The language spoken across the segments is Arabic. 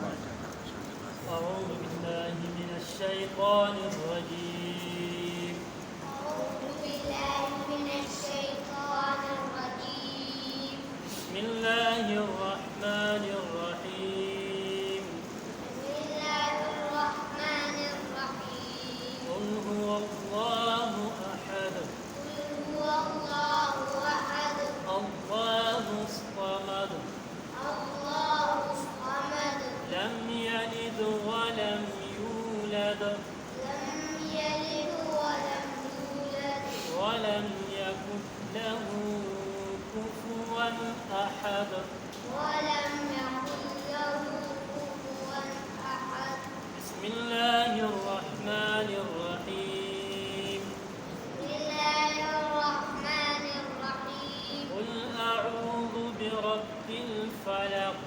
أعوذ بالله من الشيطان الرجيم. أعوذ بالله من الشيطان الرجيم. بسم الله الرحمن الرحيم. بسم الله الرحمن الرحيم. قل هو الله أحد قل هو الله أحد الله الصمد الله الصمد لم يلد ولم يولد لم يلد ولم يولد ولم يكن له كفوا أحد. ولم يكن له كفوا أحد. بسم الله الرحمن الرحيم. بسم الله الرحمن الرحيم. قل أعوذ برب الفلق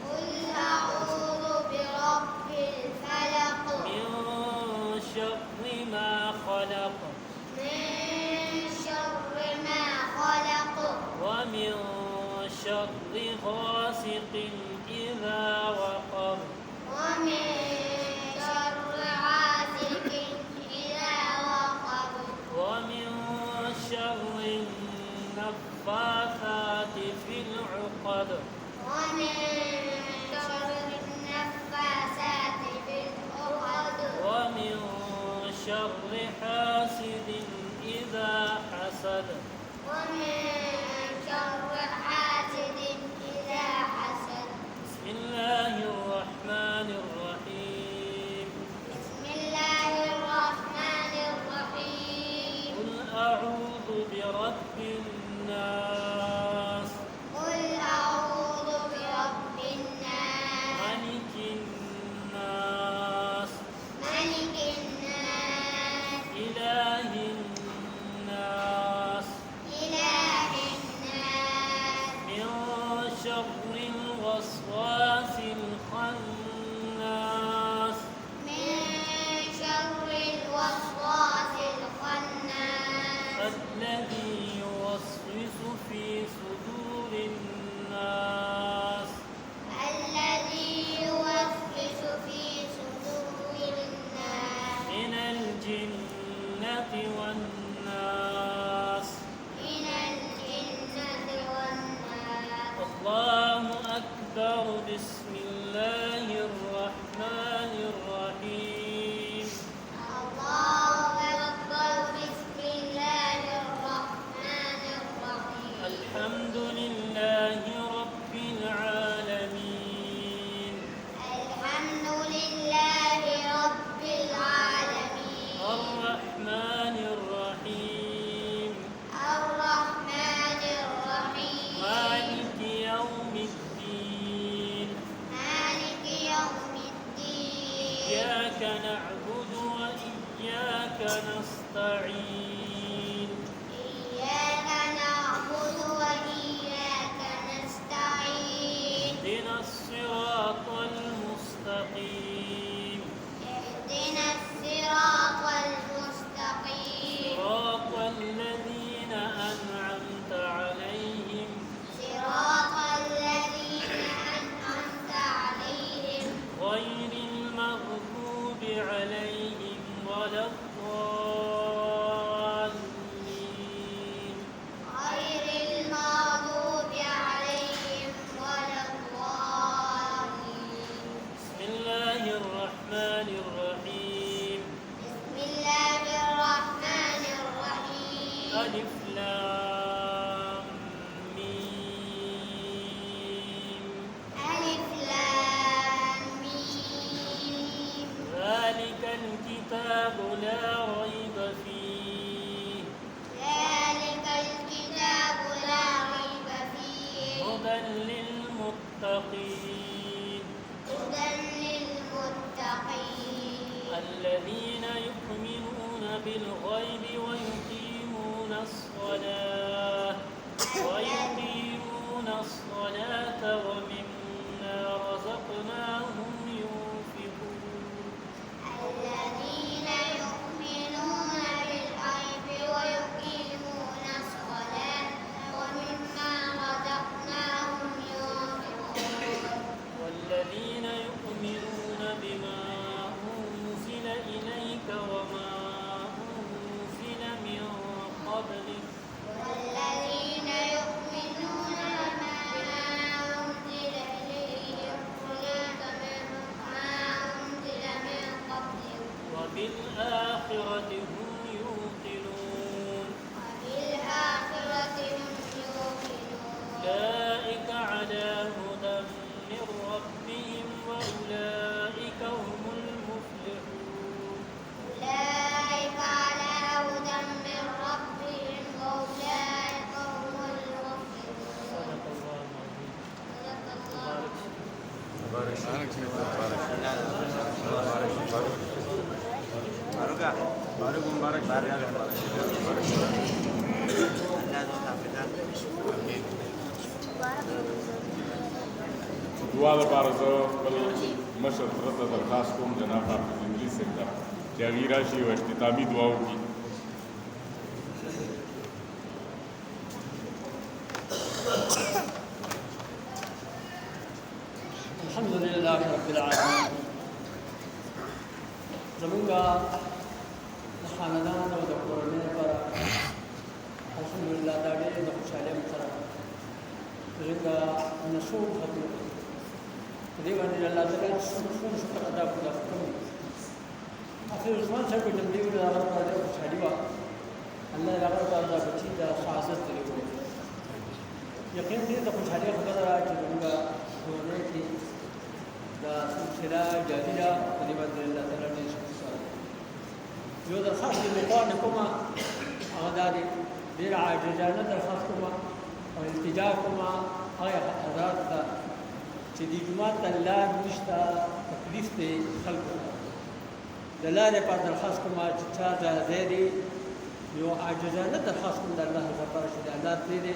قل أعوذ برب الفلق من شر ما خلق من شر ما خلق ومن شر غاسق إذا وقب ومن شر غاسق إذا وقب ومن شر النفاثات في العقد ومن شر النفاسات في العقد ومن شر حاسد إذا حسد. ومن شر حاسد إذا حسد. بسم الله الرحمن الرحيم. بسم الله الرحمن الرحيم. قل أعوذ برب الناس قل أعوذ برب الناس ملك الناس ملك الناس إله الناس إله الناس من شر الوسواس الخناس من شر الوسواس الخناس الذي يوسوس في صدور الناس الذي يوسوس في صدور الناس من الجنة والناس. من الجنة والناس. الله أكبر. بسم الله الرحمن الرحيم. الله أكبر. بسم الله الرحمن الرحيم. الحمد لله رب العالمين. الحمد لله رب العالمين. الرحمن الرحيم. الرحمن الرحيم. مالك يوم الدين. مالك يوم الدين. إياك نعبد وإياك نستعين. إياك نعبد وإياك نستعين. اهدنا الصراط المستقيم. اهدنا الصراط المستقيم. صراط الذين أنعمت عليهم صراط الذين أنعمت عليهم غير المغضوب عليهم ولا الضالين. غير المغضوب عليهم ولا الضالين. بسم الله الرحمن الرحيم. بسم الله الرحمن الرحيم. ألف لام ميم. ألف لام ميم. ذلك الكتاب لا ريب فيه ذلك الكتاب لا ريب فيه هدى للمتقين هدى للمتقين الذين يؤمنون بالغيب ويقيمون الصلاة ومما رزقناهم ينفقون. الذين يؤمنون بالغيب ويقيمون الصلاة ومما رزقناهم ينفقون. والذين يؤمنون دعا لپاره زه خپل مشر تره ته درخواست کوم جناب حافظ انجلي صاحب ته چې هغې راشي او اختتامي دعا وکړي. الحمد لله رب العالمين. زمونږه د خاندان او د کورنۍ لپاره الحمدلله دا ډېر د خوشحالۍ سره زمونږه نسو ختم کړو. په دې باندې الله تعالی څومره شکر ادا کړو. حافظ عثمان صاحب په جملې کې هغه لپاره ډېره خوشحالي وه. الله یې هغه لپاره دا بچي د سعادت ترې کړو. یقین دې د خوشحالۍ خبره ده چې زمونږه کورنۍ کې دا سلسله جاري ده. په دې باندې الله تعالی ډېر شکر کوي. یو درخواست دې مقام کومه هغه دا دی ډېر عاجزانه درخواست کومه او التجا کومه هغه حضرات ته چې دې جومات ته لار نشته تکلیف دی خلکو ته د لارې په درخواست کومه چې چا ځای دی یو عاجزانه درخواست کوم د الله لپاره چې د الله پرېږدي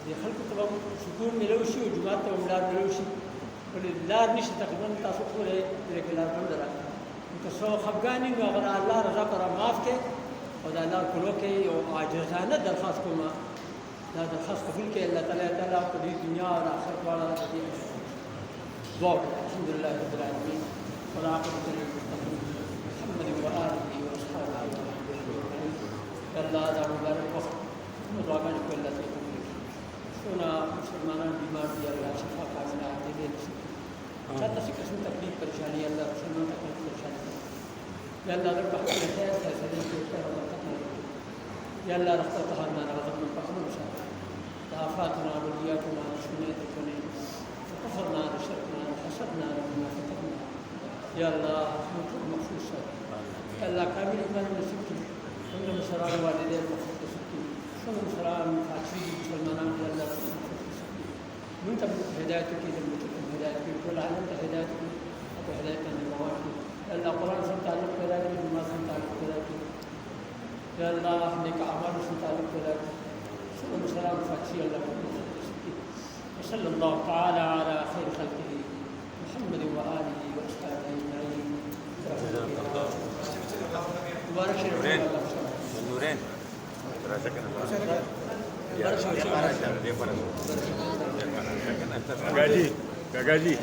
دې خلکو ته به سکون میلو شي او جومات ته به لار میلو شي. ولې لار نشته تقریبا تاسو ټولې دې کې لار بنده ده. که څو خفګان وي نو هغه د الله رضا پر معاف کړي او د الله کولو کې یو عاجزانه درخواست کومه دا درخواست قبول کړي. الله تعالی په دې دنیا او آخرت دواړه دې دعا الحمد لله رب العالمين والعاقبة للمتقين محمد وآله وأصحابه أجمعين. الله دا مبارک وخت موږ دعاګانې کوو الله دې قبول کړي. څونه مسلمانان بیمار دي الله شفا کامله دې نصیب کړي. چاته چې قسم تکلیف پریشانی الله مسلمان تکلیف پریشانی یا الله رب حق خیر فیصله کې خیر او برکت ورکړي. یا الله رحمت طهارنا رغبت من فهم وشاء آفاتنا بلياتنا وشنيت كوني وكفرنا بشركنا وحسبنا لما فتحنا. یا الله مخصوص یا الله کامل ایمان نصیب کړي. څنګه مسلمان والدین مخصوص نصیب کړي. څنګه مسلمان فاطمي مسلمانان یا الله من ته هدایت کې د متقین هدایت کې ټول عالم ته هدایت کې او هدایت باندې موافق. الله قرآن سره تعلق پیدا کړي. جمعه سره تعلق پیدا کړي. یا الله نیک اعمال سره تعلق پیدا کړي. صلی الله علیه وسلم الله وصلى الله تعالى على خير خلقه محمد وآله وأصحابه أجمعين. مبارك شريف نورين Gaji,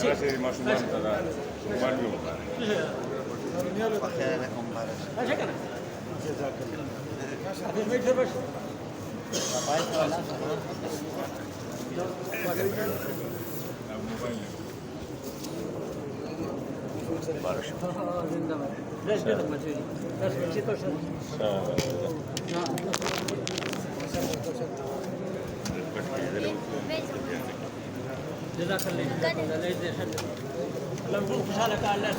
kasih masukan tada Banyu. جزاك الله خير. الله يجزيك. الله يكون خيرك على